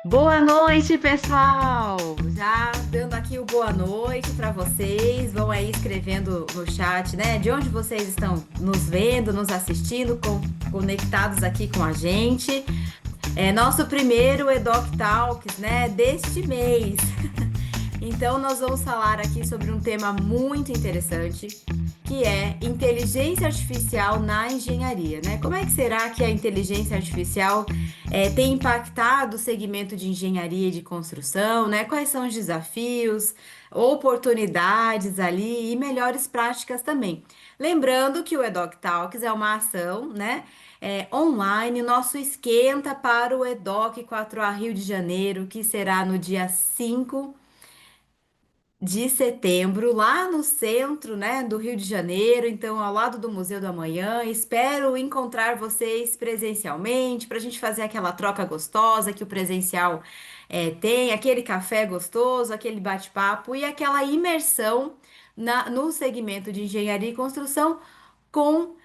Boa noite, pessoal! Já dando aqui o boa noite para vocês. Vão aí escrevendo no chat, né? De onde vocês estão nos vendo, nos assistindo, conectados aqui com a gente. É nosso primeiro Edoc Talks, né? Deste mês. Então, nós vamos falar aqui sobre um tema muito interessante, que é inteligência artificial na engenharia, né? Como é que será que a inteligência artificial tem impactado o segmento de engenharia e de construção, né? Quais são os desafios, oportunidades ali e melhores práticas também. Lembrando que o Edoc Talks é uma ação, né? Online, nosso esquenta para o Edoc 4A Rio de Janeiro, que será no dia 5 de setembro, lá no centro, né, do Rio de Janeiro, então ao lado do Museu do Amanhã. Espero encontrar vocês presencialmente para a gente fazer aquela troca gostosa que o presencial tem, aquele café gostoso, aquele bate-papo e aquela imersão no segmento de engenharia e construção com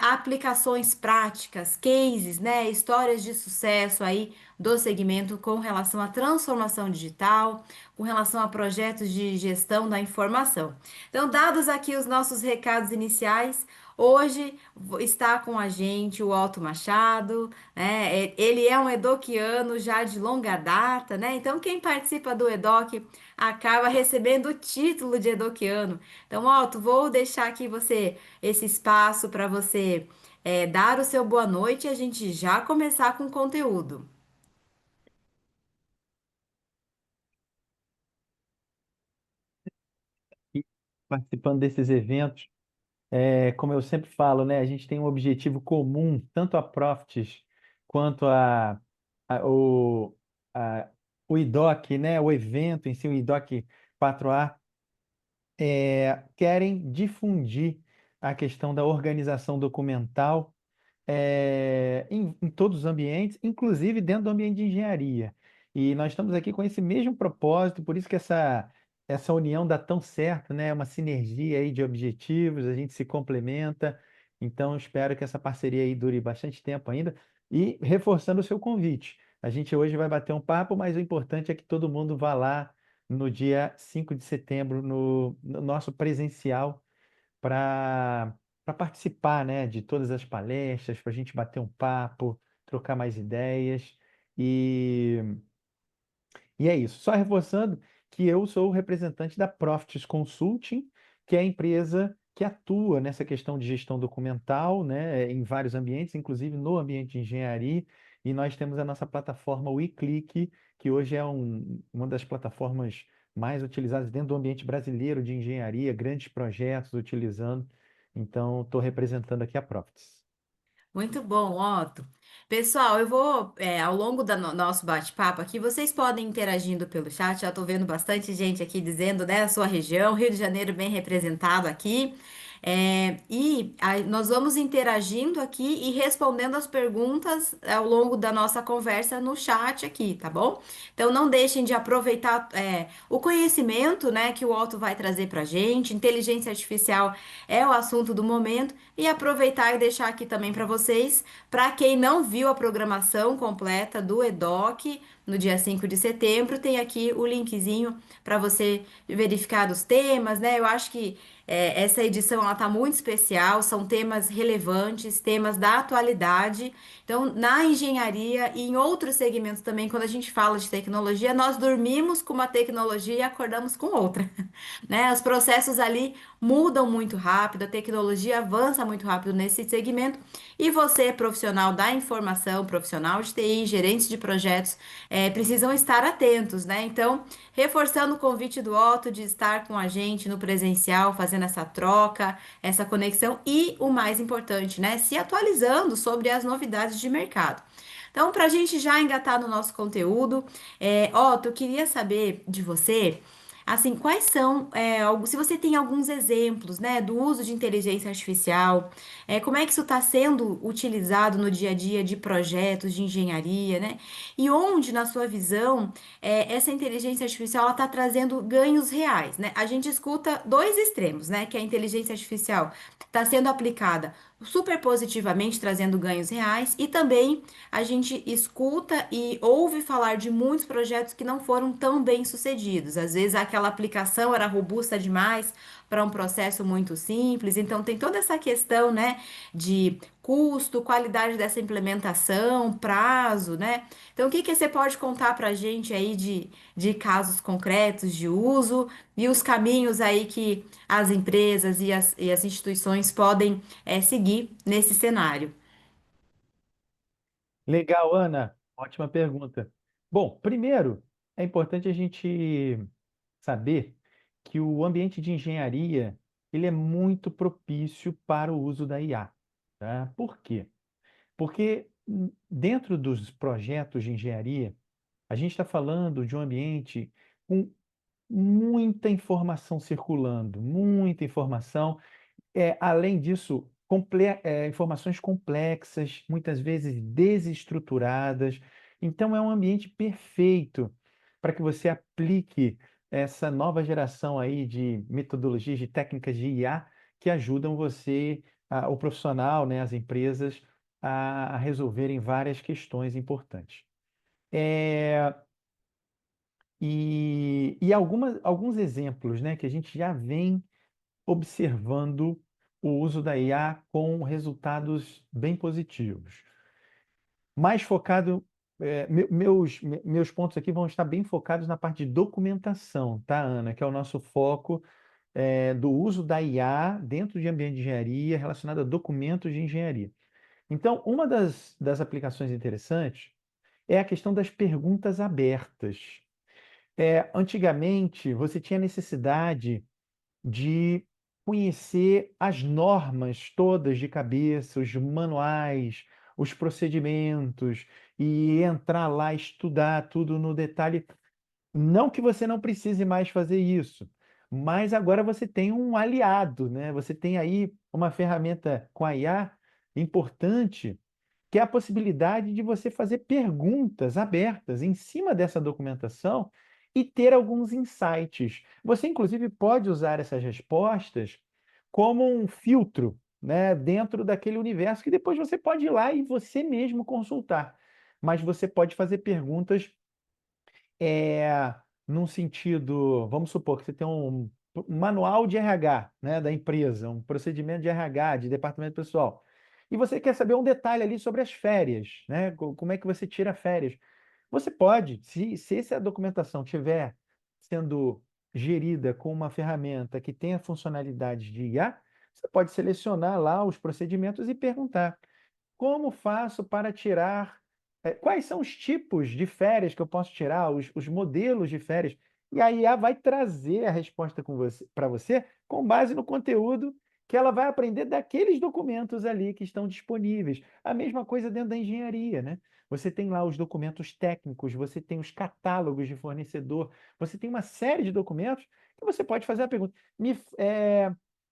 aplicações práticas, cases, né, histórias de sucesso aí do segmento com relação à transformação digital, com relação a projetos de gestão da informação. Então, dados aqui os nossos recados iniciais, hoje está com a gente o Otto Machado, né? Ele é um edoquiano já de longa data, né? Então, quem participa do EDOC acaba recebendo o título de edoquiano. Então, Otto, vou deixar aqui esse espaço para você dar o seu boa noite e a gente já começar com o conteúdo. E participando desses eventos. Como eu sempre falo, né, a gente tem um objetivo comum, tanto a Profits quanto a- o, a- o IDOC, né, o evento em si, o IDOC 4A, querem difundir a questão da organização documental em todos os ambientes, inclusive dentro do ambiente de engenharia. E nós estamos aqui com esse mesmo propósito, por isso que essa união dá tão certo, né? É uma sinergia aí de objetivos, a gente se complementa. Então, espero que essa parceria aí dure bastante tempo ainda. E reforçando o seu convite, a gente hoje vai bater um papo, mas o importante é que todo mundo vá lá no dia 5 de setembro, no nosso presencial para participar, né, de todas as palestras, para a gente bater um papo, trocar mais ideias. E, e é isso. Só reforçando que eu sou o representante da Profits Consulting, que é a empresa que atua nessa questão de gestão documental, né, em vários ambientes, inclusive no ambiente de engenharia. E nós temos a nossa plataforma WeClick, que hoje é uma das plataformas mais utilizadas dentro do ambiente brasileiro de engenharia, grandes projetos utilizando. Então, estou representando aqui a Profits. Muito bom, Otto. Pessoal, eu vou, ao longo do nosso bate-papo aqui, vocês podem ir interagindo pelo chat. Já estou vendo bastante gente aqui dizendo, né, a sua região, Rio de Janeiro bem representado aqui. E aí, nós vamos interagindo aqui e respondendo as perguntas ao longo da nossa conversa no chat aqui, tá bom? Então não deixem de aproveitar o conhecimento, né, que o Otto vai trazer para gente. Inteligência artificial é o assunto do momento e aproveitar e deixar aqui também para vocês, para quem não viu a programação completa do EDOC no dia 5 de setembro, tem aqui o linkzinho para você verificar os temas, né? Eu acho que essa edição ela tá muito especial, são temas relevantes, temas da atualidade. Então, na engenharia e em outros segmentos também, quando a gente fala de tecnologia, nós dormimos com uma tecnologia e acordamos com outra, né? Os processos ali mudam muito rápido, a tecnologia avança muito rápido nesse segmento e você, profissional da informação, profissional de TI, gerentes de projetos, precisam estar atentos, né? Então, reforçando o convite do Otto de estar com a gente no presencial, fazendo essa troca, essa conexão e o mais importante, né? Se atualizando sobre as novidades de mercado. Então, para a gente já engatar no nosso conteúdo, Otto, eu queria saber de você. Assim, quais são, se você tem alguns exemplos, né, do uso de inteligência artificial, como é que isso está sendo utilizado no dia a dia de projetos de engenharia, né? E onde, na sua visão, essa inteligência artificial está trazendo ganhos reais, né? A gente escuta dois extremos, né? Que a inteligência artificial está sendo aplicada super positivamente, trazendo ganhos reais, e também a gente escuta e ouve falar de muitos projetos que não foram tão bem sucedidos. Às vezes aquela aplicação era robusta demais para um processo muito simples, então tem toda essa questão, né, de custo, qualidade dessa implementação, prazo, né? Então, o que que você pode contar para a gente aí de casos concretos de uso e os caminhos aí que as empresas e as instituições podem seguir nesse cenário? Legal, Ana. Ótima pergunta. Bom, primeiro, é importante a gente saber que o ambiente de engenharia ele é muito propício para o uso da IA, tá? Por quê? Porque dentro dos projetos de engenharia, a gente está falando de um ambiente com muita informação circulando, muita informação. Além disso, informações complexas, muitas vezes desestruturadas. Então, é um ambiente perfeito para que você aplique essa nova geração aí de metodologias, de técnicas de IA que ajudam você, o profissional, né, as empresas, a resolverem várias questões importantes. É, e alguns exemplos, né, que a gente já vem observando o uso da IA com resultados bem positivos. Mais focado, meus pontos aqui vão estar bem focados na parte de documentação, tá, Ana? Que é o nosso foco, do uso da IA dentro de ambiente de engenharia relacionado a documentos de engenharia. Então, uma das aplicações interessantes é a questão das perguntas abertas. Antigamente, você tinha necessidade de conhecer as normas todas de cabeça, os manuais, os procedimentos, e entrar lá, estudar tudo no detalhe. Não que você não precise mais fazer isso, mas agora você tem um aliado, né? Você tem aí uma ferramenta com a IA importante, que é a possibilidade de você fazer perguntas abertas em cima dessa documentação e ter alguns insights. Você, inclusive, pode usar essas respostas como um filtro, né, dentro daquele universo que depois você pode ir lá e você mesmo consultar. Mas você pode fazer perguntas é, num sentido, vamos supor que você tem um manual de RH, né, da empresa, um procedimento de RH, de departamento pessoal, e você quer saber um detalhe ali sobre as férias, né, como é que você tira férias. Você pode, se essa documentação tiver sendo gerida com uma ferramenta que tenha funcionalidades de IA, você pode selecionar lá os procedimentos e perguntar: como faço para tirar? Quais são os tipos de férias que eu posso tirar, os modelos de férias? E a IA vai trazer a resposta para você com base no conteúdo que ela vai aprender daqueles documentos ali que estão disponíveis. A mesma coisa dentro da engenharia, né? Você tem lá os documentos técnicos, você tem os catálogos de fornecedor, você tem uma série de documentos que você pode fazer a pergunta.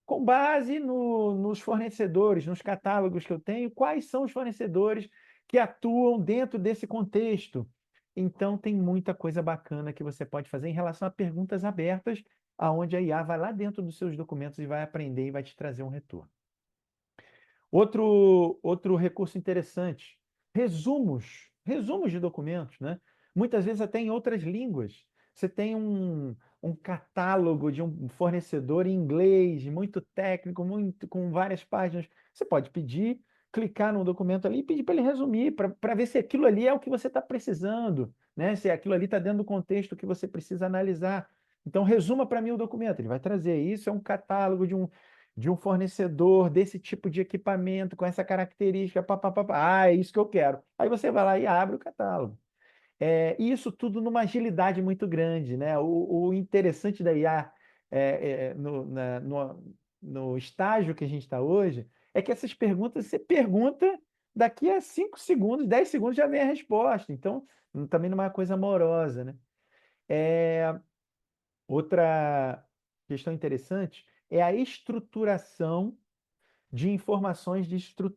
Com base nos fornecedores, nos catálogos que eu tenho, quais são os fornecedores que atuam dentro desse contexto? Então, tem muita coisa bacana que você pode fazer em relação a perguntas abertas, aonde a IA vai lá dentro dos seus documentos e vai aprender e vai te trazer um retorno. Outro recurso interessante, resumos de documentos, né? Muitas vezes até em outras línguas. Você tem um catálogo de um fornecedor em inglês, muito técnico, muito, com várias páginas. Você pode pedir, clicar no documento ali e pedir para ele resumir, para ver se aquilo ali é o que você está precisando, né? Se aquilo ali está dentro do contexto que você precisa analisar. Então, resuma para mim o documento. Ele vai trazer isso, é um catálogo de um fornecedor desse tipo de equipamento, com essa característica, pá, pá, pá, pá. Ah, é isso que eu quero. Aí você vai lá e abre o catálogo. E isso tudo numa agilidade muito grande, né? O interessante da IA no estágio que a gente está hoje é que essas perguntas você pergunta, daqui a 5 segundos, 10 segundos já vem a resposta. Então, também não é uma coisa amorosa, né? É, Outra questão interessante é a estruturação de informações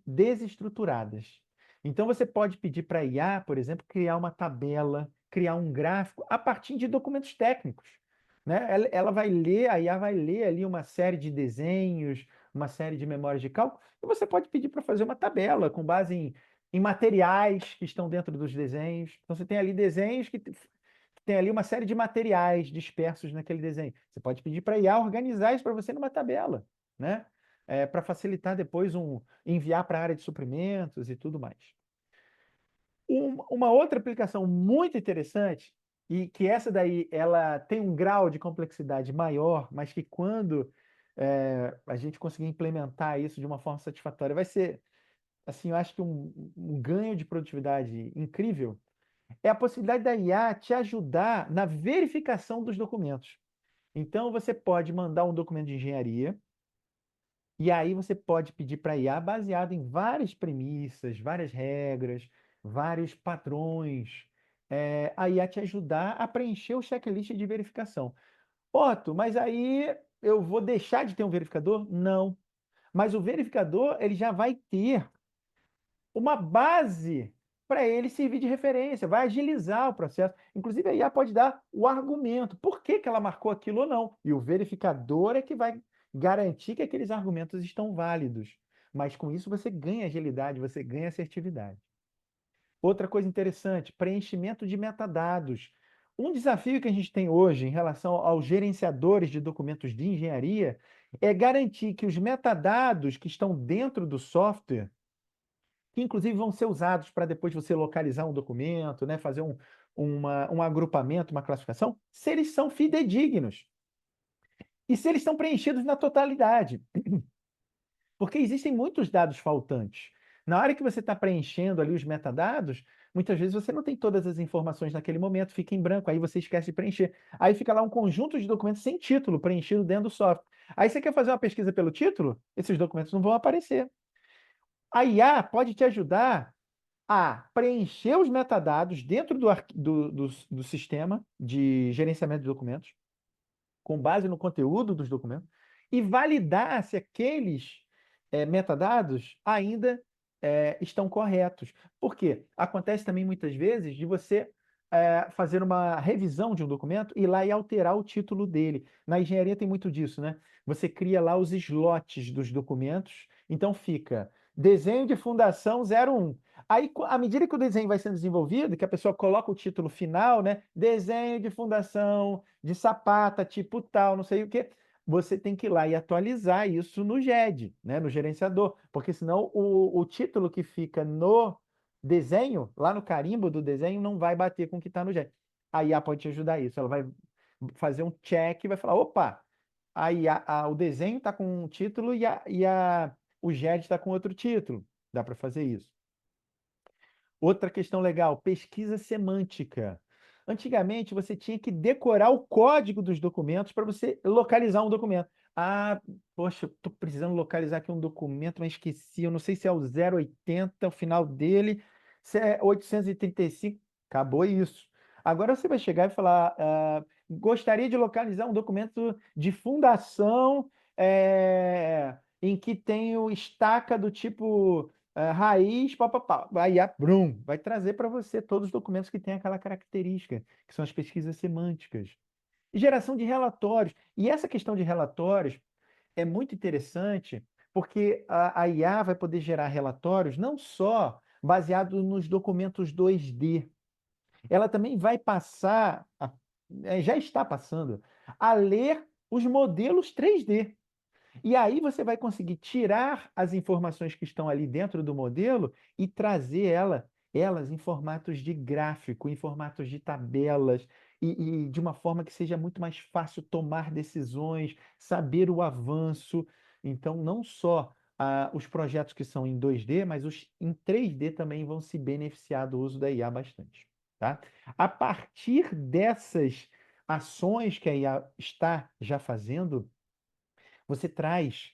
desestruturadas. Então, você pode pedir para a IA, por exemplo, criar uma tabela, criar um gráfico a partir de documentos técnicos, né? Ela vai ler, a IA vai ler ali uma série de desenhos, uma série de memórias de cálculo, e você pode pedir para fazer uma tabela com base em materiais que estão dentro dos desenhos. Então, você tem ali desenhos que tem ali uma série de materiais dispersos naquele desenho. Você pode pedir para a IA organizar isso para você numa tabela, né? Para facilitar depois enviar para a área de suprimentos e tudo mais. Uma outra aplicação muito interessante, e que essa daí ela tem um grau de complexidade maior, mas que quando a gente conseguir implementar isso de uma forma satisfatória, vai ser, assim, eu acho que um ganho de produtividade incrível, é a possibilidade da IA te ajudar na verificação dos documentos. Então, você pode mandar um documento de engenharia, e aí você pode pedir para a IA baseado em várias premissas, várias regras, vários padrões, a IA te ajudar a preencher o checklist de verificação. Otto, mas aí eu vou deixar de ter um verificador? Não. Mas o verificador ele já vai ter uma base para ele servir de referência, vai agilizar o processo. Inclusive, a IA pode dar o argumento, por que que ela marcou aquilo ou não. E o verificador é que vai garantir que aqueles argumentos estão válidos. Mas com isso você ganha agilidade, você ganha assertividade. Outra coisa interessante, preenchimento de metadados. Um desafio que a gente tem hoje em relação aos gerenciadores de documentos de engenharia é garantir que os metadados que estão dentro do software que inclusive vão ser usados para depois você localizar um documento, né, fazer um agrupamento, uma classificação, se eles são fidedignos e se eles estão preenchidos na totalidade. Porque existem muitos dados faltantes. Na hora que você está preenchendo ali os metadados, muitas vezes você não tem todas as informações naquele momento, fica em branco, aí você esquece de preencher. Aí fica lá um conjunto de documentos sem título preenchido dentro do software. Aí você quer fazer uma pesquisa pelo título? Esses documentos não vão aparecer. A IA pode te ajudar a preencher os metadados dentro do sistema de gerenciamento de documentos, com base no conteúdo dos documentos, e validar se aqueles metadados ainda estão corretos. Por quê? Acontece também muitas vezes de você fazer uma revisão de um documento e ir lá e alterar o título dele. Na engenharia tem muito disso, né? Você cria lá os slots dos documentos, então fica desenho de fundação 01. Aí, à medida que o desenho vai sendo desenvolvido, que a pessoa coloca o título final, né? Desenho de fundação de sapata, tipo tal, não sei o quê. Você tem que ir lá e atualizar isso no GED, né? No gerenciador, porque senão o título que fica no desenho, lá no carimbo do desenho, não vai bater com o que está no GED. A IA pode te ajudar isso. Ela vai fazer um check e vai falar: opa, o desenho está com um título o GED está com outro título. Dá para fazer isso. Outra questão legal, pesquisa semântica. Antigamente, você tinha que decorar o código dos documentos para você localizar um documento. Ah, poxa, eu estou precisando localizar aqui um documento, mas esqueci. Eu não sei se é o 080, o final dele, se é 835. Acabou isso. Agora você vai chegar e falar: gostaria de localizar um documento de fundação em que tem o estaca do tipo raiz, papapá. Aí a Brum vai trazer para você todos os documentos que têm aquela característica, que são as pesquisas semânticas. E geração de relatórios. E essa questão de relatórios é muito interessante, porque a IA vai poder gerar relatórios não só baseado nos documentos 2D, ela também vai passar, já está passando, a ler os modelos 3D. E aí você vai conseguir tirar as informações que estão ali dentro do modelo e trazer elas em formatos de gráfico, em formatos de tabelas, e de uma forma que seja muito mais fácil tomar decisões, saber o avanço. Então, não só os projetos que são em 2D, mas os em 3D também vão se beneficiar do uso da IA bastante. Tá? A partir dessas ações que a IA está já fazendo, você traz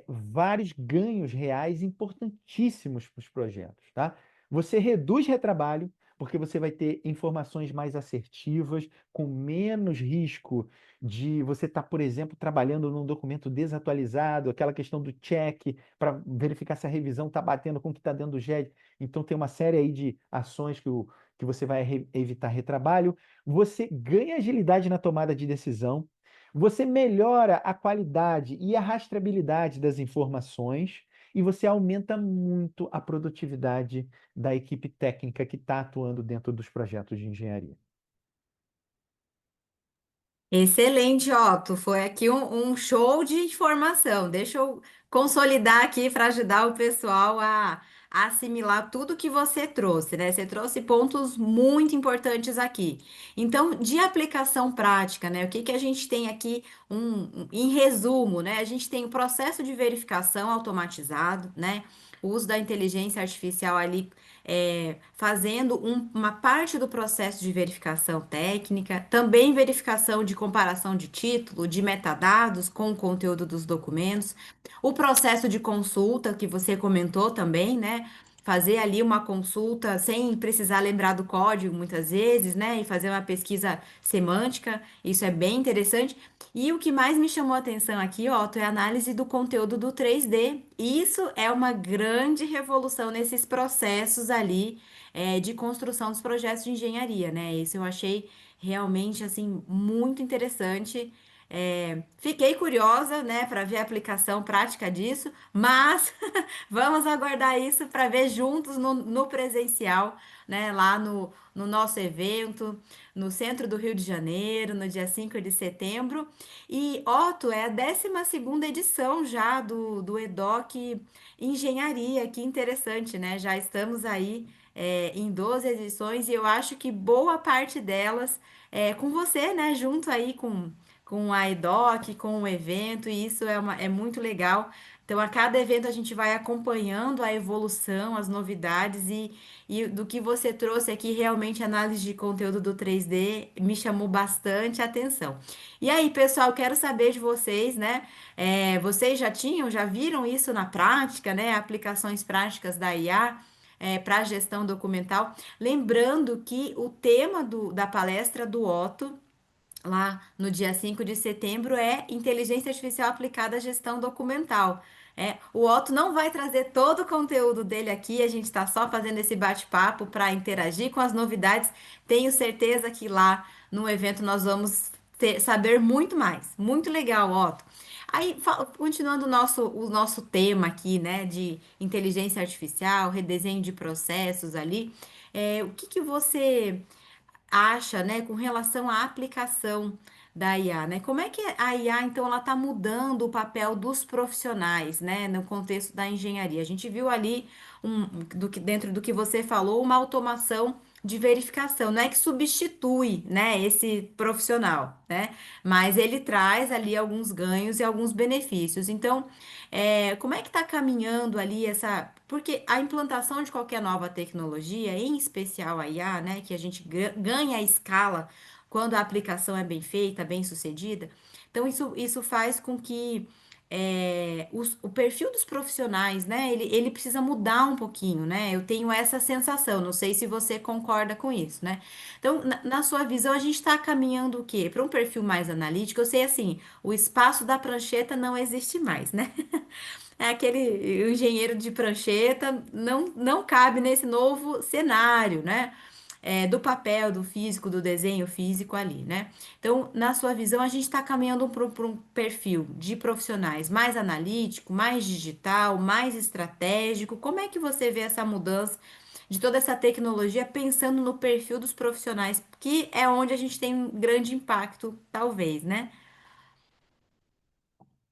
vários ganhos reais importantíssimos para os projetos, tá? Você reduz retrabalho, porque você vai ter informações mais assertivas, com menos risco de você estar, por exemplo, trabalhando num documento desatualizado, aquela questão do check, para verificar se a revisão está batendo com o que está dentro do GED. Então, tem uma série aí de ações que você vai evitar retrabalho. Você ganha agilidade na tomada de decisão. Você melhora a qualidade e a rastreabilidade das informações e você aumenta muito a produtividade da equipe técnica que está atuando dentro dos projetos de engenharia. Excelente, Otto. Foi aqui um show de informação. Deixa eu consolidar aqui para ajudar o pessoal a assimilar tudo que você trouxe, né? Você trouxe pontos muito importantes aqui. Então, de aplicação prática, né? O que que a gente tem aqui, em resumo, né? A gente tem o processo de verificação automatizado, né? O uso da inteligência artificial ali fazendo uma parte do processo de verificação técnica, também verificação de comparação de título, de metadados com o conteúdo dos documentos, o processo de consulta que você comentou também, né? Fazer ali uma consulta sem precisar lembrar do código muitas vezes, né? E fazer uma pesquisa semântica, isso é bem interessante. E o que mais me chamou a atenção aqui, Otto, é a análise do conteúdo do 3D. Isso é uma grande revolução nesses processos ali, de construção dos projetos de engenharia, né? Isso eu achei realmente, assim, muito interessante. Fiquei curiosa, né, para ver a aplicação prática disso, mas vamos aguardar isso para ver juntos no presencial, né, lá no nosso evento, no centro do Rio de Janeiro, no dia 5 de setembro. E, Otto, é a 12ª edição já do EDOC Engenharia, que interessante, né? Já estamos aí em 12 edições e eu acho que boa parte delas é com você, né? Junto aí com a EDOC, com o evento, e isso é muito legal. Então, a cada evento a gente vai acompanhando a evolução, as novidades e do que você trouxe aqui, realmente, a análise de conteúdo do 3D me chamou bastante atenção. E aí, pessoal, quero saber de vocês, né? Vocês já viram isso na prática, né? Aplicações práticas da IA para gestão documental. Lembrando que o tema da palestra do Otto lá no dia 5 de setembro é inteligência artificial aplicada à gestão documental. O Otto não vai trazer todo o conteúdo dele aqui, a gente está só fazendo esse bate-papo para interagir com as novidades. Tenho certeza que lá no evento nós vamos saber muito mais. Muito legal, Otto. Aí, continuando o nosso tema aqui, né, de inteligência artificial, redesenho de processos ali, o que que você acha, né, com relação à aplicação da IA, né? Como é que a IA, então, ela está mudando o papel dos profissionais, né, no contexto da engenharia? A gente viu ali, dentro do que você falou, uma automação de verificação, não é que substitui, né, esse profissional, né? Mas ele traz ali alguns ganhos e alguns benefícios. Então, como é que está caminhando ali essa. Porque a implantação de qualquer nova tecnologia, em especial a IA, né, que a gente ganha a escala quando a aplicação é bem feita, bem sucedida. Então, isso faz com que o perfil dos profissionais, né, ele precisa mudar um pouquinho, né? Eu tenho essa sensação, não sei se você concorda com isso, né? Então, na sua visão, a gente está caminhando o quê? Para um perfil mais analítico, eu sei assim, o espaço da prancheta não existe mais, né? É aquele o engenheiro de prancheta não cabe nesse novo cenário, né? Do papel, do físico, do desenho físico ali, né? Então, na sua visão, a gente está caminhando para um perfil de profissionais mais analítico, mais digital, mais estratégico. Como é que você vê essa mudança de toda essa tecnologia pensando no perfil dos profissionais, que é onde a gente tem um grande impacto, talvez, né?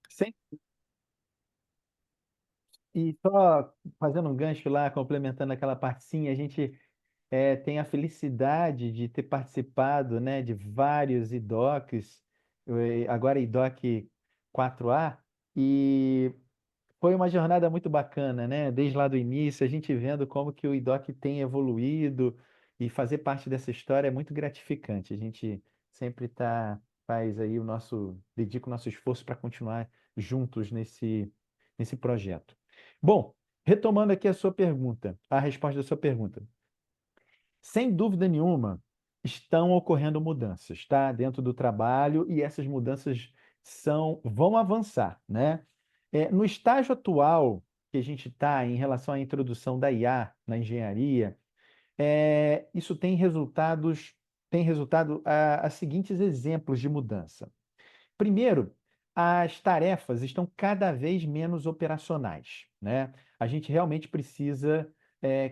Sim. E só fazendo um gancho lá, complementando aquela partezinha, a gente tem a felicidade de ter participado, né, de vários IDOCs, agora IDOC 4A, e foi uma jornada muito bacana, né? Desde lá do início, a gente vendo como que o IDOC tem evoluído e fazer parte dessa história é muito gratificante. A gente sempre faz aí dedica o nosso esforço para continuar juntos nesse projeto. Bom, retomando aqui a sua pergunta, a resposta da sua pergunta. Sem dúvida nenhuma, estão ocorrendo mudanças, tá? Dentro do trabalho e essas mudanças vão avançar, né? No estágio atual que a gente está em relação à introdução da IA na engenharia, isso tem resultado a seguintes exemplos de mudança. Primeiro, as tarefas estão cada vez menos operacionais, né? A gente realmente precisa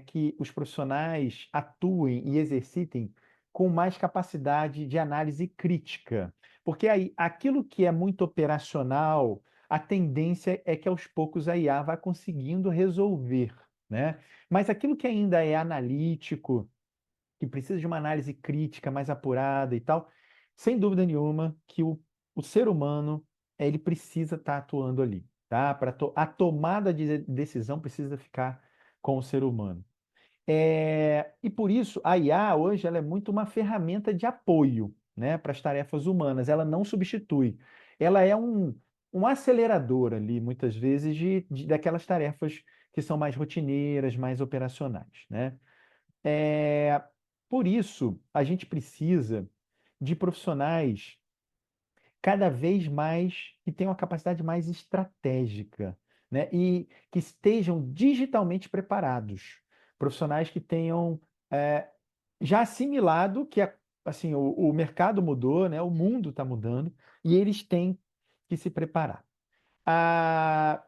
que os profissionais atuem e exercitem com mais capacidade de análise crítica, porque aí aquilo que é muito operacional, a tendência é que aos poucos a IA vá conseguindo resolver, né? Mas aquilo que ainda é analítico, que precisa de uma análise crítica mais apurada e tal, sem dúvida nenhuma que o ser humano ele precisa estar atuando ali, tá? A tomada de decisão precisa ficar com o ser humano. E por isso a IA hoje ela é muito uma ferramenta de apoio, né, para as tarefas humanas. Ela não substitui. Ela é um acelerador ali, muitas vezes, daquelas tarefas que são mais rotineiras, mais operacionais, né? É, por isso, a gente precisa de profissionais cada vez mais que tenham uma capacidade mais estratégica, né? E que estejam digitalmente preparados. Profissionais que tenham é, já assimilado que assim, o mercado mudou, né? O mundo está mudando e eles têm que se preparar. Ah,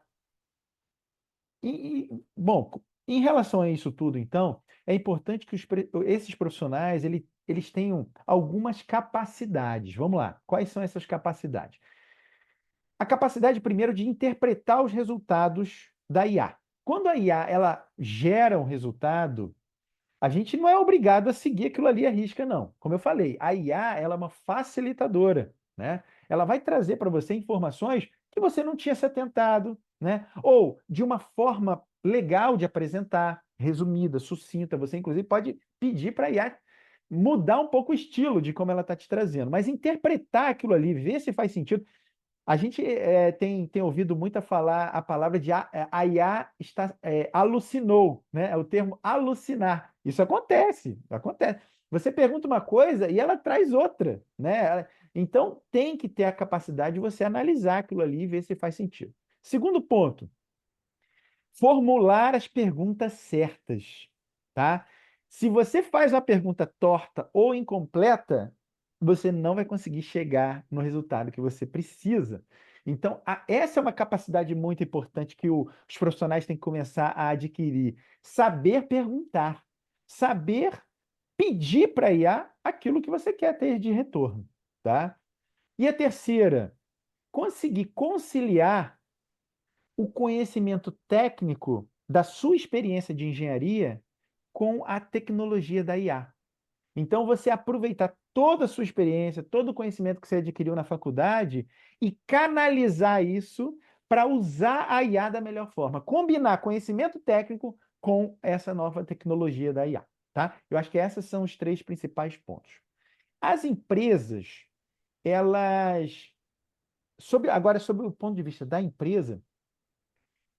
bom, em relação a isso tudo, então, é importante que esses profissionais eles tenham algumas capacidades. Vamos lá, quais são essas capacidades? A capacidade, primeiro, de interpretar os resultados da IA. Quando a IA ela gera um resultado, a gente não é obrigado a seguir aquilo ali à risca, não. Como eu falei, a IA ela é uma facilitadora, né? Ela vai trazer para você informações que você não tinha se atentado, né? Ou de uma forma legal de apresentar, resumida, sucinta. Você, inclusive, pode pedir para a IA mudar um pouco o estilo de como ela está te trazendo, mas interpretar aquilo ali, ver se faz sentido. A gente tem ouvido muito falar a palavra de a IA está, alucinou, né? É o termo alucinar. Isso acontece, acontece. Você pergunta uma coisa e ela traz outra, né? Então tem que ter a capacidade de você analisar aquilo ali e ver se faz sentido. Segundo ponto, formular as perguntas certas, tá? Se você faz uma pergunta torta ou incompleta, você não vai conseguir chegar no resultado que você precisa. Então, essa é uma capacidade muito importante que os profissionais têm que começar a adquirir. Saber perguntar, saber pedir para a IA aquilo que você quer ter de retorno, tá? E a terceira, conseguir conciliar o conhecimento técnico da sua experiência de engenharia com a tecnologia da IA. Então, você aproveitar toda a sua experiência, todo o conhecimento que você adquiriu na faculdade e canalizar isso para usar a IA da melhor forma. Combinar conhecimento técnico com essa nova tecnologia da IA, tá? Eu acho que esses são os três principais pontos. As empresas, elas, agora sobre o ponto de vista da empresa,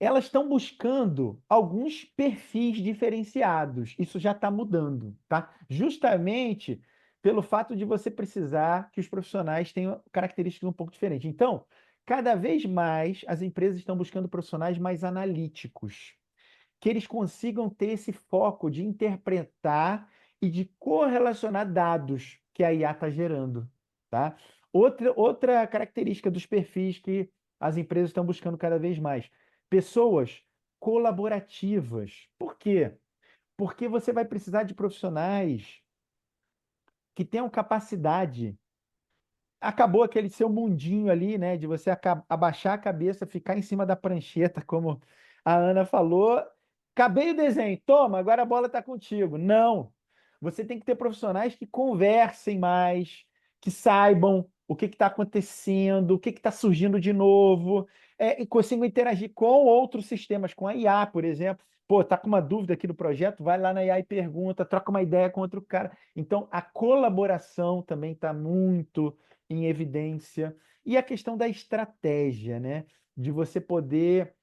elas estão buscando alguns perfis diferenciados. Isso já está mudando, tá? Justamente pelo fato de você precisar que os profissionais tenham características um pouco diferentes. Então, cada vez mais as empresas estão buscando profissionais mais analíticos, que eles consigam ter esse foco de interpretar e de correlacionar dados que a IA está gerando, tá? Outra característica dos perfis que as empresas estão buscando cada vez mais, pessoas colaborativas. Por quê? Porque você vai precisar de profissionais que tenham capacidade. Acabou aquele seu mundinho ali, né, de você abaixar a cabeça, ficar em cima da prancheta, como a Ana falou. Acabei o desenho, toma, agora a bola está contigo. Não. Você tem que ter profissionais que conversem mais, que saibam o que está acontecendo, o que está surgindo de novo, e consigam interagir com outros sistemas, com a IA, por exemplo. Pô, tá com uma dúvida aqui do projeto, vai lá na IA e pergunta, troca uma ideia com outro cara. Então, a colaboração também está muito em evidência. E a questão da estratégia, né? De você poder.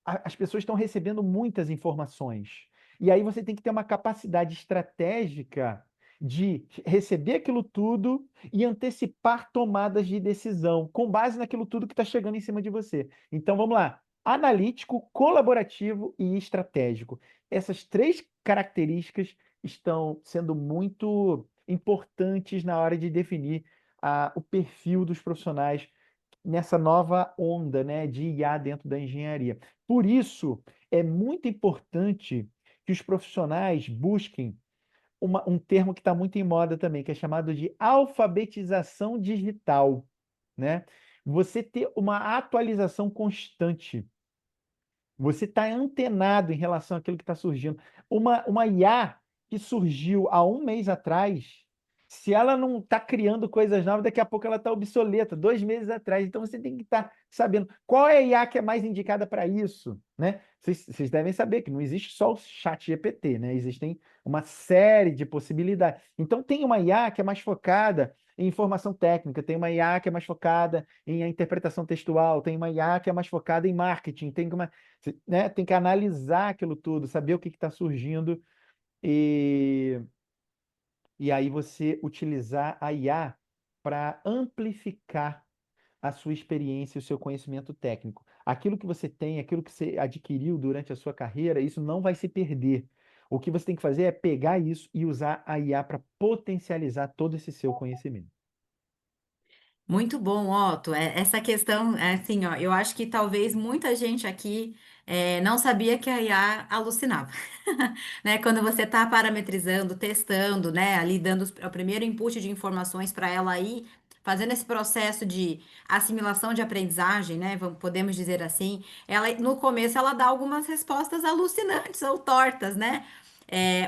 As pessoas estão recebendo muitas informações. E aí você tem que ter uma capacidade estratégica de receber aquilo tudo e antecipar tomadas de decisão com base naquilo tudo que está chegando em cima de você. Então vamos lá. Analítico, colaborativo e estratégico. Essas três características estão sendo muito importantes na hora de definir o perfil dos profissionais nessa nova onda, né, de IA dentro da engenharia. Por isso, é muito importante que os profissionais busquem um termo que está muito em moda também, que é chamado de alfabetização digital, né? Você ter uma atualização constante. Você está antenado em relação àquilo que está surgindo. Uma IA que surgiu há um mês atrás, se ela não está criando coisas novas, daqui a pouco ela está obsoleta, 2 meses atrás. Então você tem que estar sabendo qual é a IA que é mais indicada para isso, né? Vocês devem saber que não existe só o chat GPT, né? Existem uma série de possibilidades. Então tem uma IA que é mais focada em informação técnica, tem uma IA que é mais focada em interpretação textual, tem uma IA que é mais focada em marketing, tem uma você, né, tem que analisar aquilo tudo, saber o que está surgindo e, e aí você utilizar a IA para amplificar a sua experiência e o seu conhecimento técnico. Aquilo que você tem, aquilo que você adquiriu durante a sua carreira, isso não vai se perder. O que você tem que fazer é pegar isso e usar a IA para potencializar todo esse seu conhecimento. Muito bom, Otto. Essa questão, assim, ó, eu acho que talvez muita gente aqui não sabia que a IA alucinava, né? Quando você está parametrizando, testando, né, ali dando o primeiro input de informações para ela aí, fazendo esse processo de assimilação de aprendizagem, né? Podemos dizer assim, ela no começo ela dá algumas respostas alucinantes ou tortas, né?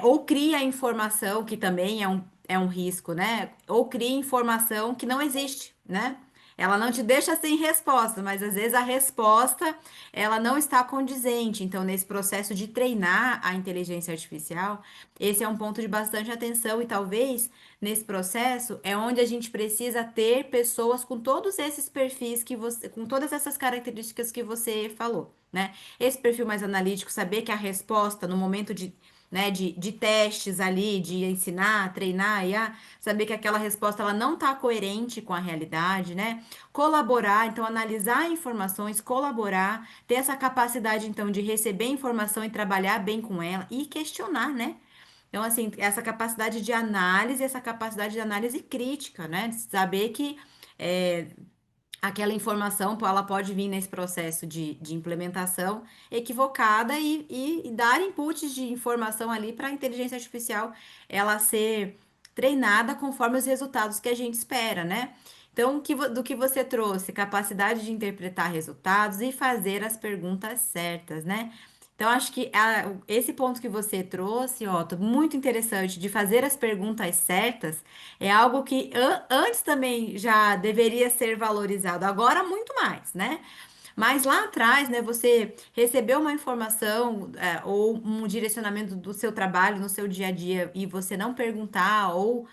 Ou cria informação, que também é um risco, né? Ou cria informação que não existe, né? Ela não te deixa sem resposta, mas às vezes a resposta ela não está condizente. Então, nesse processo de treinar a inteligência artificial, esse é um ponto de bastante atenção e talvez nesse processo é onde a gente precisa ter pessoas com todos esses perfis que você, com todas essas características que você falou, né? Esse perfil mais analítico, saber que a resposta no momento de né, de testes ali, de ensinar, treinar, e saber que aquela resposta ela não está coerente com a realidade, né? Colaborar, então analisar informações, colaborar, ter essa capacidade então de receber informação e trabalhar bem com ela e questionar, né? Então, assim, essa capacidade de análise, essa capacidade de análise crítica, né? De saber que é, aquela informação, pô, ela pode vir nesse processo de implementação equivocada e dar inputs de informação ali para a inteligência artificial ela ser treinada conforme os resultados que a gente espera, né? Então, do que você trouxe, capacidade de interpretar resultados e fazer as perguntas certas, né? Então, acho que esse ponto que você trouxe, Otto, muito interessante, de fazer as perguntas certas, é algo que antes também já deveria ser valorizado, agora muito mais, né? Mas lá atrás, né, você recebeu uma informação, ou um direcionamento do seu trabalho no seu dia a dia e você não perguntar ou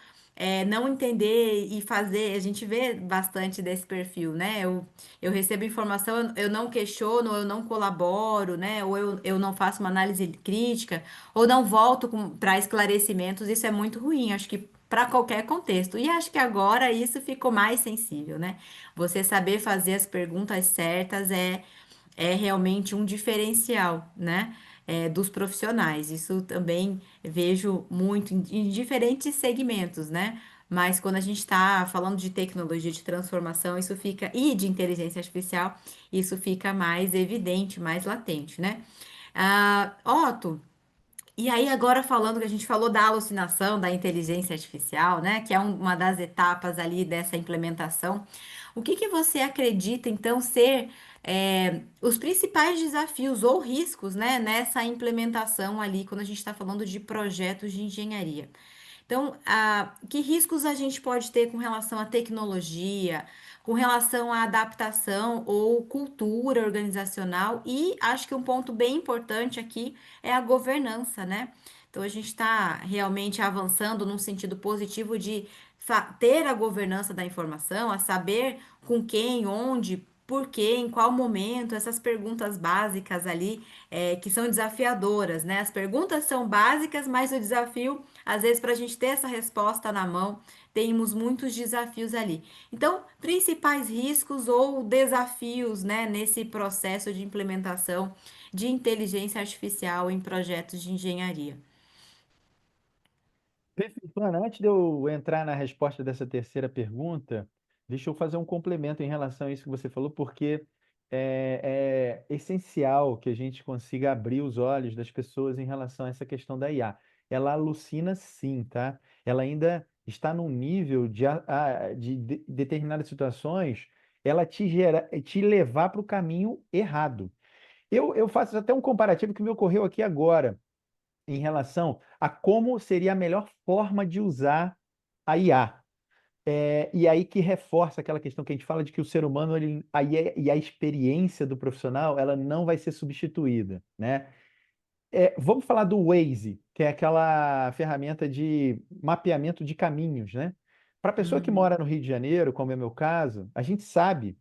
não entender e fazer, a gente vê bastante desse perfil, né? Eu recebo informação, eu não questiono, eu não colaboro, né? Ou eu não faço uma análise crítica, ou não volto para esclarecimentos, isso é muito ruim, acho que para qualquer contexto. E acho que agora isso ficou mais sensível, né? Você saber fazer as perguntas certas é realmente um diferencial, né? Dos profissionais. Isso também vejo muito em diferentes segmentos, né? Mas quando a gente está falando de tecnologia de transformação, isso fica, e de inteligência artificial, isso fica mais evidente, mais latente, né? Otto, e aí, agora falando que a gente falou da alucinação, da inteligência artificial, né, que é uma das etapas ali dessa implementação, o que que você acredita, então, ser os principais desafios ou riscos, né, nessa implementação ali, quando a gente está falando de projetos de engenharia? Então, que riscos a gente pode ter com relação à tecnologia, com relação à adaptação ou cultura organizacional? E acho que um ponto bem importante aqui é a governança, né? Então, a gente está realmente avançando num sentido positivo de ter a governança da informação, a saber com quem, onde, por quê, em qual momento, essas perguntas básicas ali, que são desafiadoras, né? As perguntas são básicas, mas o desafio às vezes, para a gente ter essa resposta na mão, temos muitos desafios ali. Então, principais riscos ou desafios, né, nesse processo de implementação de inteligência artificial em projetos de engenharia. Perfeito. Ana, antes de eu entrar na resposta dessa terceira pergunta, deixa eu fazer um complemento em relação a isso que você falou, porque é essencial que a gente consiga abrir os olhos das pessoas em relação a essa questão da IA. Ela alucina sim, tá? Ela ainda está num nível de determinadas situações, ela te levar para o caminho errado. Eu faço até um comparativo que me ocorreu aqui agora em relação a como seria a melhor forma de usar a IA. E aí que reforça aquela questão que a gente fala de que o ser humano e a experiência do profissional ela não vai ser substituída, né? Vamos falar do Waze, que é aquela ferramenta de mapeamento de caminhos, né? Para a pessoa que Uhum. mora no Rio de Janeiro, como é meu caso, a gente sabe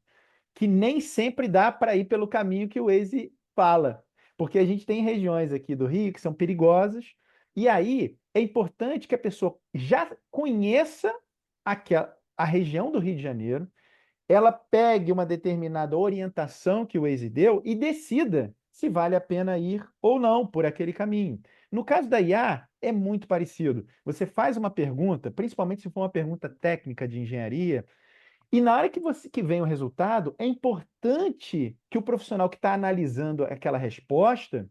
que nem sempre dá para ir pelo caminho que o Waze fala, porque a gente tem regiões aqui do Rio que são perigosas, e aí é importante que a pessoa já conheça a região do Rio de Janeiro, ela pegue uma determinada orientação que o Waze deu e decida se vale a pena ir ou não por aquele caminho. No caso da IA, é muito parecido. Você faz uma pergunta, principalmente se for uma pergunta técnica de engenharia, e na hora que vem o resultado, é importante que o profissional que está analisando aquela resposta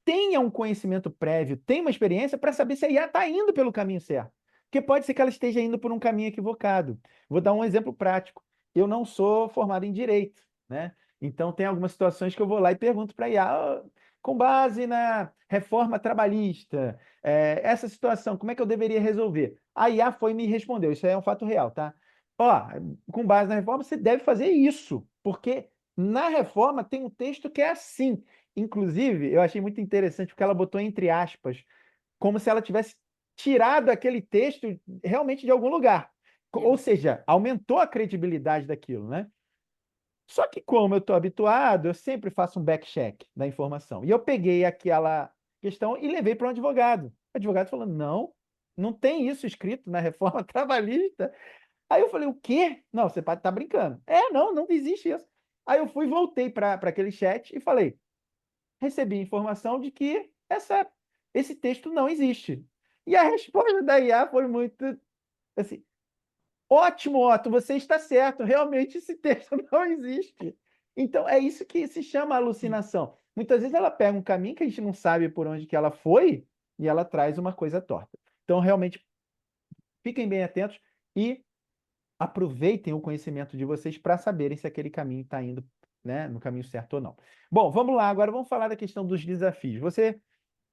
tenha um conhecimento prévio, tenha uma experiência para saber se a IA está indo pelo caminho certo. Porque pode ser que ela esteja indo por um caminho equivocado. Vou dar um exemplo prático. Eu não sou formado em direito, né? Então tem algumas situações que eu vou lá e pergunto para a IA, com base na reforma trabalhista, essa situação, como é que eu deveria resolver? A IA foi e me respondeu, isso aí é um fato real, tá? Ó, com base na reforma, você deve fazer isso, porque na reforma tem um texto que é assim. Inclusive, eu achei muito interessante porque ela botou entre aspas, como se ela tivesse tirado aquele texto realmente de algum lugar. Ou Meu. seja, aumentou a credibilidade daquilo, né? Só que como eu estou habituado, eu sempre faço um back-check da informação. E eu peguei aquela questão e levei para um advogado. O advogado falou: não, não tem isso escrito na reforma trabalhista. Aí eu falei: o quê? Não, você pode estar brincando. Não, não existe isso. Aí eu fui, voltei para aquele chat e falei: recebi informação de que esse texto não existe. E a resposta da IA foi muito assim: ótimo, Otto, você está certo, realmente esse texto não existe. Então, é isso que se chama alucinação. Muitas vezes ela pega um caminho que a gente não sabe por onde que ela foi e ela traz uma coisa torta. Então, realmente, fiquem bem atentos e aproveitem o conhecimento de vocês para saberem se aquele caminho está indo, né, no caminho certo ou não. Bom, vamos lá, agora vamos falar da questão dos desafios. Você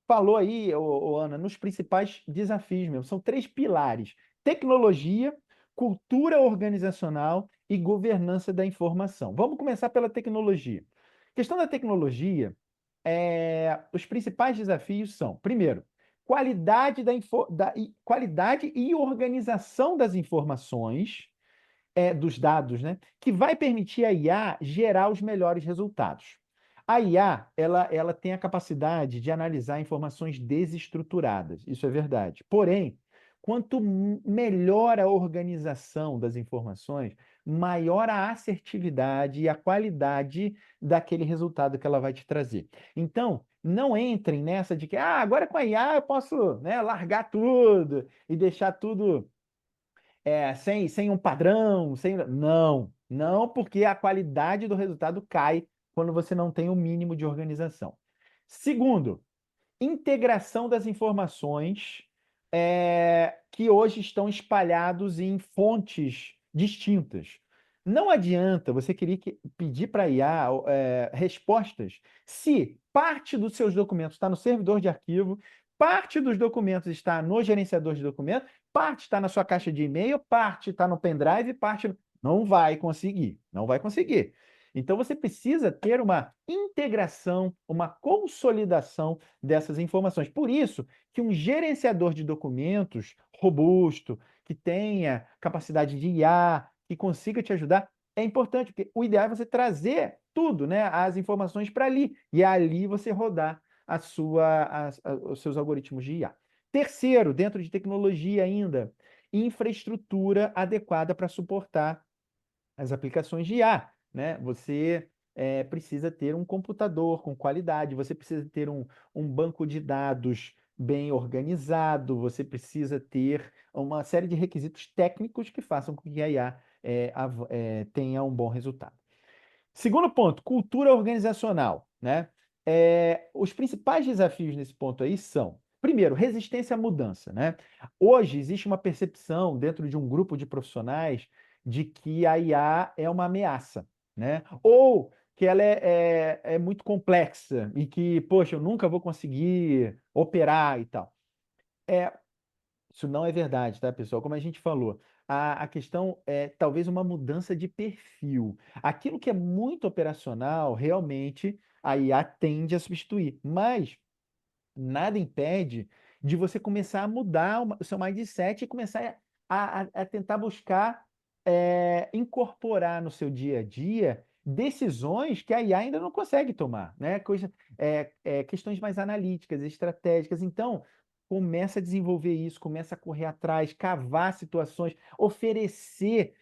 falou aí, Ana, nos principais desafios mesmo. São três pilares: tecnologia, cultura organizacional e governança da informação. Vamos começar pela tecnologia. A questão da tecnologia, os principais desafios são, primeiro, qualidade e organização das informações, dos dados, né, que vai permitir a IA gerar os melhores resultados. A IA, ela tem a capacidade de analisar informações desestruturadas, isso é verdade. Porém, quanto melhor a organização das informações, maior a assertividade e a qualidade daquele resultado que ela vai te trazer. Então, não entrem nessa de que, agora com a IA eu posso, né, largar tudo e deixar tudo sem um padrão, Não, não, porque a qualidade do resultado cai quando você não tem o mínimo de organização. Segundo, integração das informações que hoje estão espalhados em fontes distintas. Não adianta você querer pedir para a IA respostas se parte dos seus documentos está no servidor de arquivo, parte dos documentos está no gerenciador de documentos, parte está na sua caixa de e-mail, parte está no pendrive, parte. Não vai conseguir, não vai conseguir. Então você precisa ter uma integração, uma consolidação dessas informações. Por isso que um gerenciador de documentos robusto, que tenha capacidade de IA, que consiga te ajudar, é importante, porque o ideal é você trazer tudo, né, as informações para ali, e ali você rodar os seus algoritmos de IA. Terceiro, dentro de tecnologia ainda, infraestrutura adequada para suportar as aplicações de IA, né? Você precisa ter um computador com qualidade, você precisa ter um banco de dados bem organizado, você precisa ter uma série de requisitos técnicos que façam com que a IA tenha um bom resultado. Segundo ponto, cultura organizacional, né? Os principais desafios nesse ponto aí são, primeiro, resistência à mudança, né? Hoje existe uma percepção dentro de um grupo de profissionais de que a IA é uma ameaça, né? Ou que ela é muito complexa e que, poxa, eu nunca vou conseguir operar e tal. É, isso não é verdade, tá, pessoal? Como a gente falou, a questão é talvez uma mudança de perfil. Aquilo que é muito operacional, realmente, a IA tende a substituir. Mas nada impede de você começar a mudar o seu mindset e começar a tentar buscar incorporar no seu dia a dia decisões que a IA ainda não consegue tomar, né? Questões mais analíticas, estratégicas. Então, começa a desenvolver isso, começa a correr atrás, cavar situações, oferecer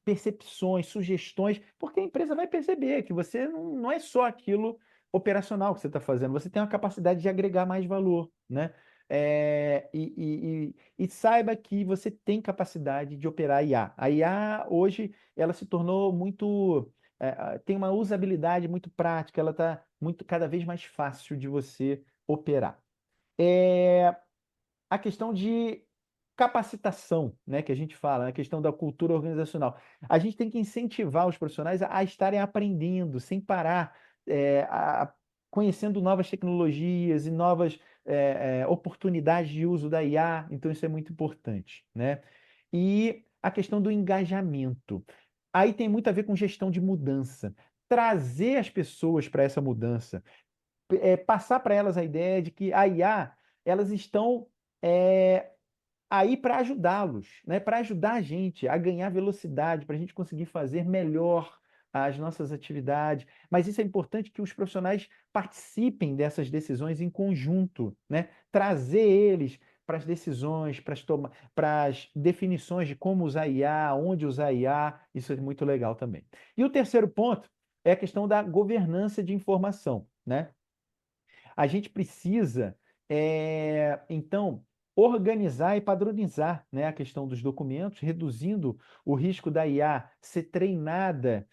percepções, sugestões, porque a empresa vai perceber que você não é só aquilo operacional que você está fazendo, você tem uma capacidade de agregar mais valor, né? E saiba que você tem capacidade de operar IA. A IA hoje ela se tornou muito tem uma usabilidade muito prática, ela está muito cada vez mais fácil de você operar. É, a questão de capacitação, né, que a gente fala, a questão da cultura organizacional. A gente tem que incentivar os profissionais a estarem aprendendo, sem parar, é, a- conhecendo novas tecnologias e novas oportunidades de uso da IA. Então, isso é muito importante, né? E a questão do engajamento. Aí tem muito a ver com gestão de mudança. Trazer as pessoas para essa mudança, passar para elas a ideia de que a IA, elas estão é, aí para ajudá-los, né? Para ajudar a gente a ganhar velocidade, para a gente conseguir fazer melhor as nossas atividades. Mas isso é importante que os profissionais participem dessas decisões em conjunto, né? Trazer eles para as decisões, para as definições de como usar IA, onde usar IA, isso é muito legal também. E o terceiro ponto é a questão da governança de informação, né? A gente precisa, então, organizar e padronizar, né, a questão dos documentos, reduzindo o risco da IA ser treinada,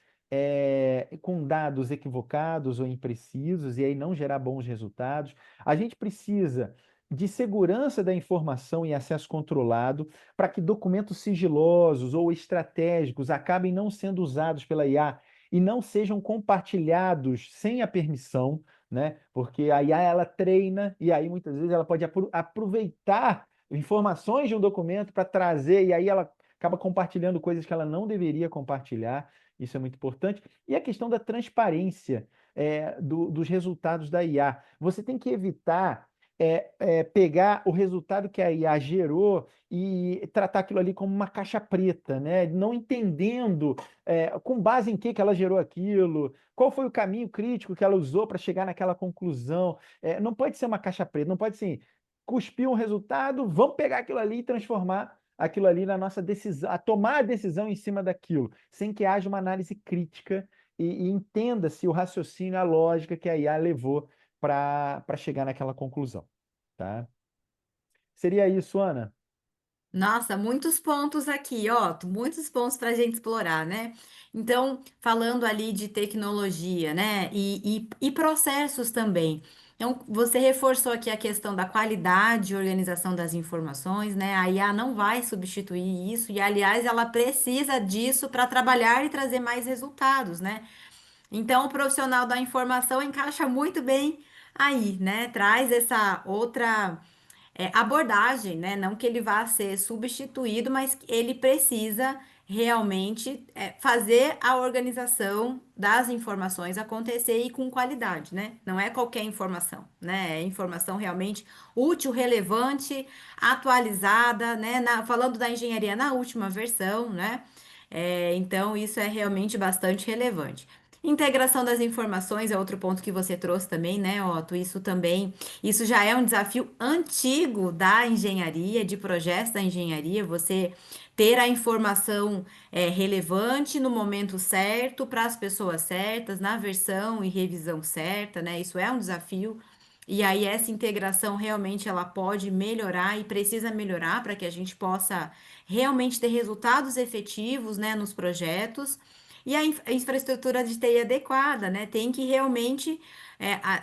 com dados equivocados ou imprecisos e aí não gerar bons resultados. A gente precisa de segurança da informação e acesso controlado para que documentos sigilosos ou estratégicos acabem não sendo usados pela IA e não sejam compartilhados sem a permissão, né? Porque a IA ela treina e aí muitas vezes ela pode aproveitar informações de um documento para trazer e aí ela acaba compartilhando coisas que ela não deveria compartilhar. Isso é muito importante. E a questão da transparência dos resultados da IA. Você tem que evitar pegar o resultado que a IA gerou e tratar aquilo ali como uma caixa preta, né? Não entendendo com base em que ela gerou aquilo, qual foi o caminho crítico que ela usou para chegar naquela conclusão. Não pode ser uma caixa preta, não pode ser cuspir um resultado, vamos pegar aquilo ali e transformar aquilo ali na nossa decisão, a tomar a decisão em cima daquilo, sem que haja uma análise crítica e entenda-se o raciocínio, a lógica que a IA levou para chegar naquela conclusão, tá? Seria isso, Ana? Nossa, muitos pontos aqui, ó, muitos pontos para a gente explorar, né? Então, falando ali de tecnologia, né? E processos também. Então, você reforçou aqui a questão da qualidade e organização das informações, né? A IA não vai substituir isso, e aliás, ela precisa disso para trabalhar e trazer mais resultados, né? Então, o profissional da informação encaixa muito bem aí, né? Traz essa outra abordagem, né? Não que ele vá ser substituído, mas que ele precisa realmente fazer a organização das informações acontecer e com qualidade, né? Não é qualquer informação, né? É informação realmente útil, relevante, atualizada, né? Falando da engenharia na última versão, né? Então, isso é realmente bastante relevante. Integração das informações é outro ponto que você trouxe também, né, Otto? Isso também, isso já é um desafio antigo da engenharia, de projetos da engenharia, você ter a informação relevante no momento certo, para as pessoas certas, na versão e revisão certa, né? Isso é um desafio E aí essa integração realmente ela pode melhorar e precisa melhorar para que a gente possa realmente ter resultados efetivos, né, nos projetos. E a infraestrutura de TI adequada, né? Tem que realmente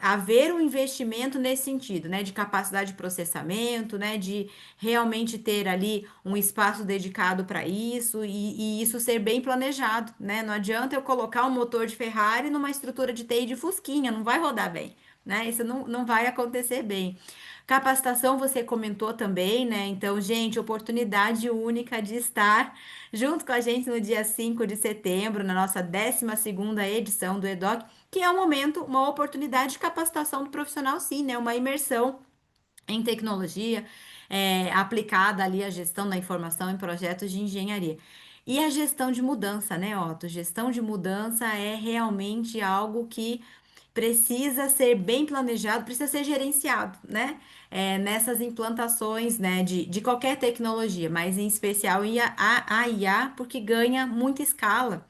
haver um investimento nesse sentido, né? De capacidade de processamento, né? De realmente ter ali um espaço dedicado para isso e isso ser bem planejado, né? Não adianta eu colocar um motor de Ferrari numa estrutura de TI de Fusquinha, não vai rodar bem, né? Isso não vai acontecer bem. Capacitação você comentou também, né? Então, gente, oportunidade única de estar junto com a gente no dia 5 de setembro, na nossa 12ª edição do EDOC, que é um momento, uma oportunidade de capacitação do profissional, sim, né? Uma imersão em tecnologia, aplicada ali à gestão da informação em projetos de engenharia. E a gestão de mudança, né, Otto? Gestão de mudança é realmente algo que precisa ser bem planejado, precisa ser gerenciado, né? Nessas implantações, né, de qualquer tecnologia, mas em especial a IA, porque ganha muita escala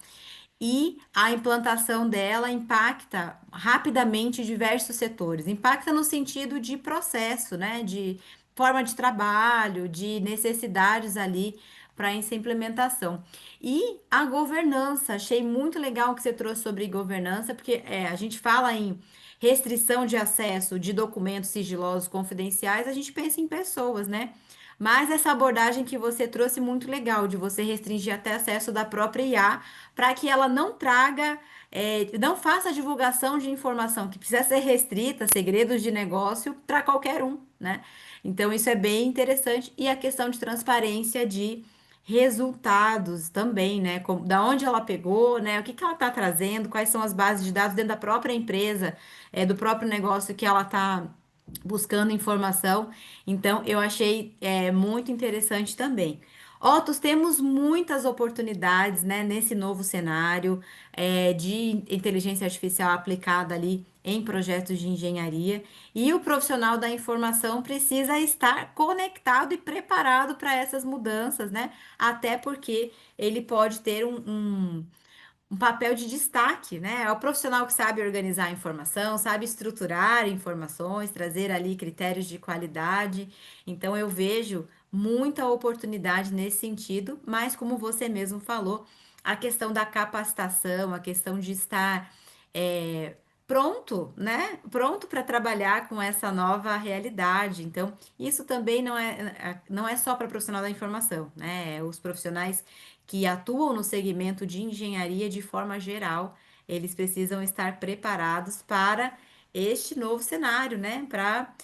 e a implantação dela impacta rapidamente diversos setores. Impacta no sentido de processo, né? De forma de trabalho, de necessidades ali para essa implementação. E a governança, achei muito legal o que você trouxe sobre governança, porque a gente fala em restrição de acesso de documentos sigilosos confidenciais, a gente pensa em pessoas, né? Mas essa abordagem que você trouxe muito legal, de você restringir até acesso da própria IA, para que ela não traga, não faça divulgação de informação que precisa ser restrita, segredos de negócio, para qualquer um, né? Então, isso é bem interessante. E a questão de transparência de resultados também, né? Da onde ela pegou, né? O que que ela está trazendo, quais são as bases de dados dentro da própria empresa, do próprio negócio que ela está buscando informação. Então, eu achei muito interessante também. Otos, temos muitas oportunidades, né, nesse novo cenário de inteligência artificial aplicada ali em projetos de engenharia, e o profissional da informação precisa estar conectado e preparado para essas mudanças, né? Até porque ele pode ter um papel de destaque, né? É o profissional que sabe organizar a informação, sabe estruturar informações, trazer ali critérios de qualidade. Então, eu vejo muita oportunidade nesse sentido, mas como você mesmo falou, a questão da capacitação, a questão de estar é, pronto, né? Pronto para trabalhar com essa nova realidade. Então, isso também não é só para profissional da informação, né? Os profissionais que atuam no segmento de engenharia de forma geral, eles precisam estar preparados para este novo cenário, né? Para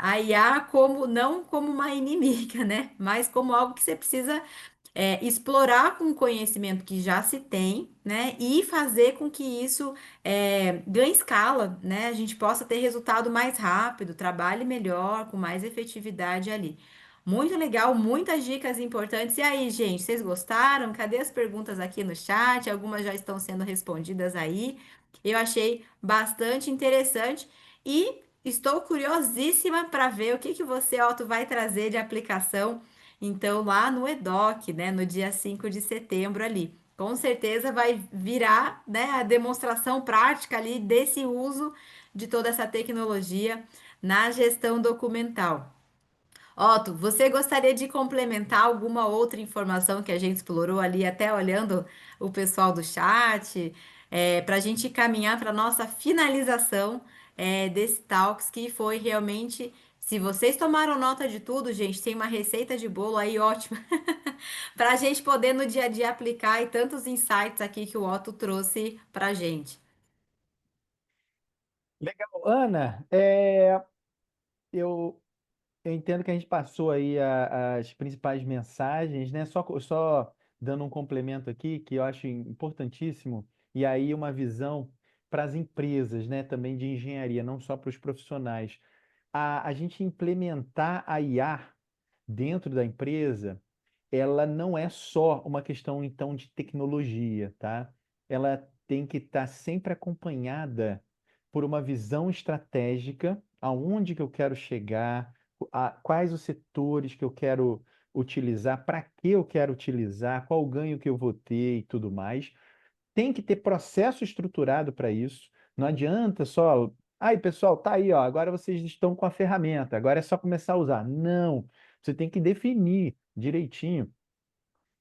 a IA como não como uma inimiga, né? Mas como algo que você precisa explorar com o conhecimento que já se tem, né? E fazer com que isso ganhe escala, né? A gente possa ter resultado mais rápido, trabalhe melhor, com mais efetividade ali. Muito legal, muitas dicas importantes. E aí, gente, vocês gostaram? Cadê as perguntas aqui no chat? Algumas já estão sendo respondidas aí. Eu achei bastante interessante e estou curiosíssima para ver o que que você, Otto, vai trazer de aplicação, então, lá no EDOC, né, no dia 5 de setembro ali. Com certeza vai virar, né, a demonstração prática ali desse uso de toda essa tecnologia na gestão documental. Otto, você gostaria de complementar alguma outra informação que a gente explorou ali, até olhando o pessoal do chat, para a gente caminhar para a nossa finalização, desse Talks, que foi realmente. Se vocês tomaram nota de tudo, gente, tem uma receita de bolo aí ótima para a gente poder no dia a dia aplicar e tantos insights aqui que o Otto trouxe para a gente. Legal. Ana, eu, eu entendo que a gente passou aí as principais mensagens, né? Só dando um complemento aqui, que eu acho importantíssimo, e aí uma visão para as empresas, né? Também de engenharia, não só para os profissionais. A gente implementar a IA dentro da empresa, ela não é só uma questão, então, de tecnologia, tá? Ela tem que estar sempre acompanhada por uma visão estratégica, aonde que eu quero chegar, quais os setores que eu quero utilizar, para que eu quero utilizar, qual o ganho que eu vou ter e tudo mais. Tem que ter processo estruturado para isso. Não adianta só. Aí, pessoal, tá aí, ó. Agora vocês estão com a ferramenta, agora é só começar a usar. Não, você tem que definir direitinho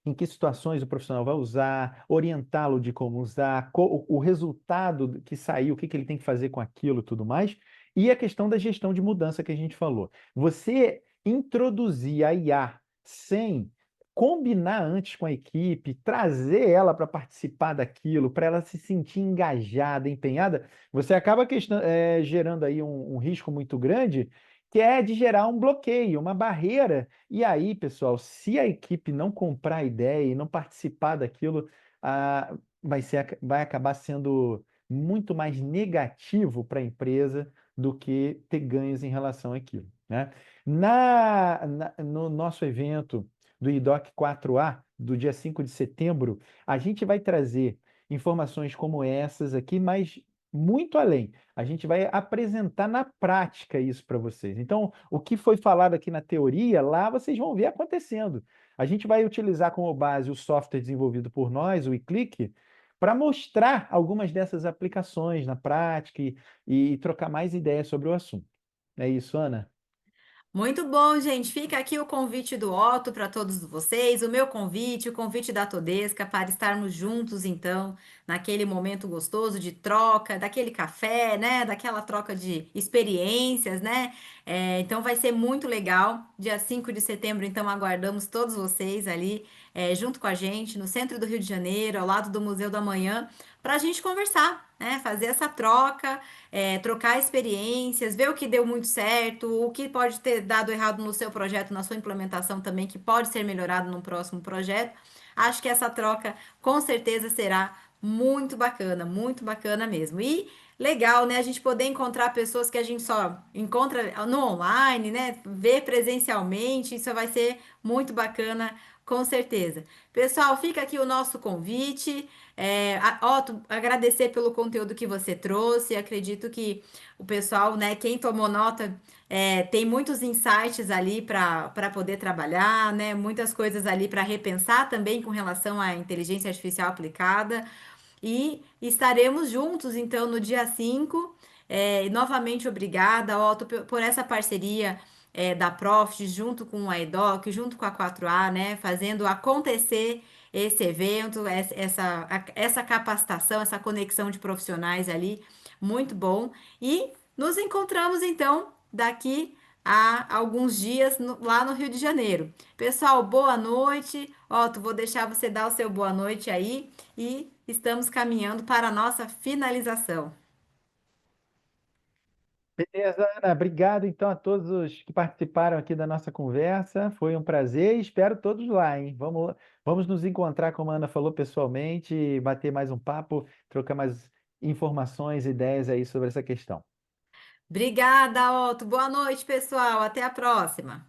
em que situações o profissional vai usar, orientá-lo de como usar, o resultado que saiu, o que que ele tem que fazer com aquilo, e tudo mais, e a questão da gestão de mudança que a gente falou. Você introduzir a IA sem combinar antes com a equipe, trazer ela para participar daquilo, para ela se sentir engajada, empenhada, você acaba gerando aí um risco muito grande, que é de gerar um bloqueio, uma barreira e aí, pessoal, se a equipe não comprar a ideia e não participar daquilo, vai acabar sendo muito mais negativo para a empresa do que ter ganhos em relação àquilo, né? No nosso evento do IDOC 4A, do dia 5 de setembro, a gente vai trazer informações como essas aqui, mas muito além. A gente vai apresentar na prática isso para vocês. Então, o que foi falado aqui na teoria, lá vocês vão ver acontecendo. A gente vai utilizar como base o software desenvolvido por nós, o eClick, para mostrar algumas dessas aplicações na prática e trocar mais ideias sobre o assunto. É isso, Ana? Muito bom, gente. Fica aqui o convite do Otto para todos vocês, o meu convite, o convite da Todesca para estarmos juntos, então, naquele momento gostoso de troca, daquele café, né? Daquela troca de experiências, né? Então vai ser muito legal. Dia 5 de setembro, então, aguardamos todos vocês ali, junto com a gente, no centro do Rio de Janeiro, ao lado do Museu da Manhã, para a gente conversar, né? Fazer essa troca trocar experiências, ver o que deu muito certo, o que pode ter dado errado no seu projeto, na sua implementação também, que pode ser melhorado no próximo projeto. Acho que essa troca com certeza será muito bacana mesmo. E legal, né? A gente poder encontrar pessoas que a gente só encontra no online, né? Ver presencialmente, isso vai ser muito bacana, com certeza. Pessoal, fica aqui o nosso convite. Otto, agradecer pelo conteúdo que você trouxe. Acredito que o pessoal, né, quem tomou nota, tem muitos insights ali para poder trabalhar, né? Muitas coisas ali para repensar também com relação à inteligência artificial aplicada. E estaremos juntos, então, no dia 5. Novamente, obrigada, Otto, por essa parceria da Profit, junto com a EDOC, junto com a 4A, né? Fazendo acontecer esse evento, essa capacitação, essa conexão de profissionais ali. Muito bom. E nos encontramos, então, daqui a alguns dias lá no Rio de Janeiro. Pessoal, boa noite. Otto, vou deixar você dar o seu boa noite aí e estamos caminhando para a nossa finalização. Beleza, Ana. Obrigado, então, a todos os que participaram aqui da nossa conversa. Foi um prazer e espero todos lá, hein? Vamos nos encontrar, como a Ana falou, pessoalmente, bater mais um papo, trocar mais informações, ideias aí sobre essa questão. Obrigada, Otto. Boa noite, pessoal. Até a próxima.